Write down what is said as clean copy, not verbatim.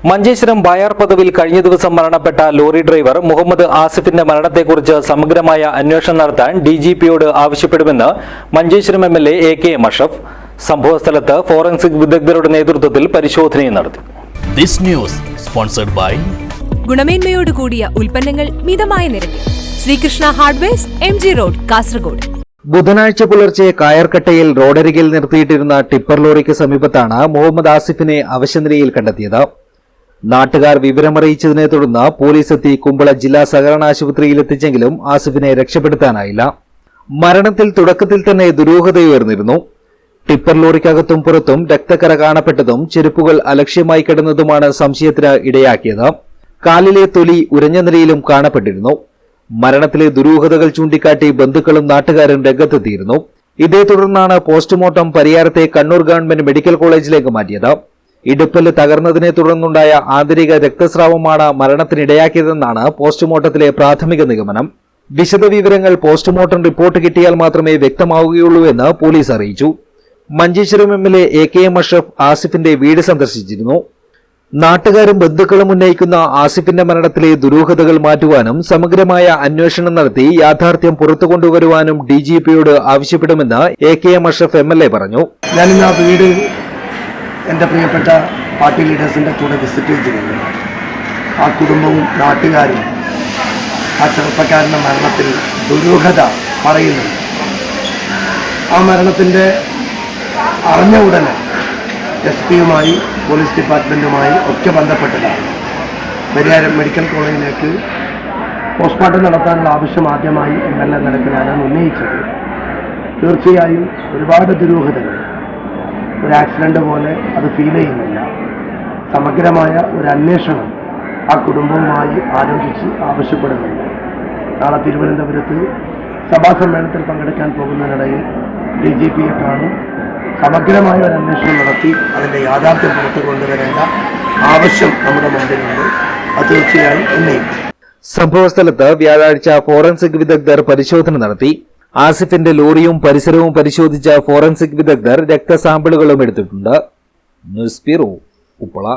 മഞ്ചേശ്വരം ബായാർ പദവിൽ കഴിഞ്ഞ ദിവസം മരണപ്പെട്ട ലോറി ഡ്രൈവർ മുഹമ്മദ് ആസിഫിന്റെ മരണത്തെക്കുറിച്ച് സമഗ്രമായ അന്വേഷണം നടത്താൻ ഡിജിപിയോട് ആവശ്യപ്പെടുമെന്ന് മഞ്ചേശ്വരം എംഎൽഎ എ.കെ. അഷ്റഫ് സംഭവസ്ഥലത്ത് ഫോറൻസിക് വിദഗ്ധരുടെ നേതൃത്വത്തിൽ പരിശോധനയും നടത്തി. ഗുണമേന്മയോട് കൂടിയ ഉൽപ്പന്നങ്ങൾ മിതമായ നിരക്കിൽ Sreekrishna hardwares MG road Kasaragod. ബുധനാഴ്ച പുലർച്ചെ കായർകട്ടയിൽ റോഡരികിൽ നിർത്തിയിട്ടിരുന്ന ടിപ്പർ ലോറിക്ക് സമീപത്താണ് മുഹമ്മദ് ആസിഫിനെ അവശനിലയിൽ കണ്ടെത്തിയത്. നാട്ടുകാർ വിവരമറിയിച്ചതിനെ തുടർന്ന് പോലീസ് എത്തി കുമ്പള ജില്ലാ സഹകരണ ആശുപത്രിയിൽ എത്തിച്ചെങ്കിലും ആസിഫിനെ രക്ഷപ്പെടുത്താനായില്ല. മരണത്തിൽ തുടക്കത്തിൽ തന്നെ ദുരൂഹതയുയർന്നിരുന്നു. ടിപ്പർ ലോറിക്കകത്തും പുറത്തും രക്തക്കറ കാണപ്പെട്ടതും ചെരുപ്പുകൾ അലക്ഷ്യമായി കിടന്നതുമാണ് സംശയത്തിന് ഇടയാക്കിയത്. കാലിലെ തൊലി ഉരഞ്ഞ നിലയിലും കാണപ്പെട്ടിരുന്നു. മരണത്തിലെ ദുരൂഹതകൾ ചൂണ്ടിക്കാട്ടി ബന്ധുക്കളും നാട്ടുകാരും രംഗത്തെത്തിയിരുന്നു. ഇതേ തുടർന്നാണ് പോസ്റ്റ്മോർട്ടം പരിയാരത്തെ കണ്ണൂർ ഗവൺമെന്റ് മെഡിക്കൽ കോളേജിലേക്ക് മാറ്റിയത്. ഇടുപ്പല് തകർന്നതിനെ തുടർന്നുണ്ടായ ആന്തരിക രക്തസ്രാവമാണ് മരണത്തിനിടയാക്കിയതെന്നാണ് പോസ്റ്റ്മോർട്ടത്തിലെ പ്രാഥമിക നിഗമനം. വിശദവിവരങ്ങൾ പോസ്റ്റ്മോർട്ടം റിപ്പോർട്ട് കിട്ടിയാൽ മാത്രമേ വ്യക്തമാവുകയുള്ളൂ എന്ന് പോലീസ് അറിയിച്ചു. മഞ്ചേശ്വരം എംഎൽഎ എ.കെ. അഷ്റഫ് ആസിഫിന്റെ വീട് സന്ദർശിച്ചിരുന്നു. നാട്ടുകാരും ബന്ധുക്കളും ഉന്നയിക്കുന്ന ആസിഫിന്റെ മരണത്തിലെ ദുരൂഹതകൾ മാറ്റുവാനും സമഗ്രമായ അന്വേഷണം നടത്തി യാഥാർത്ഥ്യം പുറത്തുകൊണ്ടുവരുവാനും ഡിജിപിയോട് ആവശ്യപ്പെടുമെന്ന് എ.കെ. അഷ്റഫ് എംഎൽഎ പറഞ്ഞു. ഞാനിന്ന് ആ വീട് എൻ്റെ പ്രിയപ്പെട്ട പാർട്ടി ലീഡേഴ്സിൻ്റെ കൂടെ വിസിറ്റ് ചെയ്തിരുന്നു. ആ കുടുംബവും നാട്ടുകാരും ആ ചെറുപ്പക്കാരൻ്റെ മരണത്തിൽ ദുരൂഹത പറയുന്നുണ്ട്. ആ മരണത്തിൻ്റെ അറിഞ്ഞ ഉടനെ SP-യുമായി പോലീസ് ഡിപ്പാർട്ട്മെൻറ്റുമായി ഒക്കെ ബന്ധപ്പെട്ടതാണ് പരിയാരം മെഡിക്കൽ കോളേജിലേക്ക് പോസ്റ്റ്മോർട്ടം നടത്താനുള്ള ആവശ്യം ആദ്യമായി MLA നിലയ്ക്ക് ഞാനാണ് ഉന്നയിച്ചത്. തീർച്ചയായും ഒരുപാട് ദുരൂഹതകൾ, ഒരു ആക്സിഡന്റ് പോലെ അത് ഫീൽ ചെയ്യുന്നില്ല. സമഗ്രമായ ഒരു അന്വേഷണം ആ കുടുംബവുമായി ആലോചിച്ച് ആവശ്യപ്പെടുന്നുണ്ട്. നാളെ തിരുവനന്തപുരത്ത് സഭാ സമ്മേളനത്തിൽ പങ്കെടുക്കാൻ പോകുന്നതിനിടയിൽ DGPയെ കാണും. സമഗ്രമായ ഒരു അന്വേഷണം നടത്തി അതിൻ്റെ യാഥാർത്ഥ്യം പുറത്തു കൊണ്ടുവരേണ്ട ആവശ്യം നമ്മുടെ മുമ്പിലുണ്ട്. അത് തീർച്ചയായും ഉന്നയിക്കും. സംഭവസ്ഥലത്ത് വ്യാഴാഴ്ച ഫോറൻസിക് വിദഗ്ധർ പരിശോധന നടത്തി. ആസിഫിന്റെ ലോറിയും പരിസരവും പരിശോധിച്ച ഫോറൻസിക് വിദഗ്ധർ രക്തസാമ്പിളുകളും എടുത്തിട്ടുണ്ട്. News bureau, Uppala.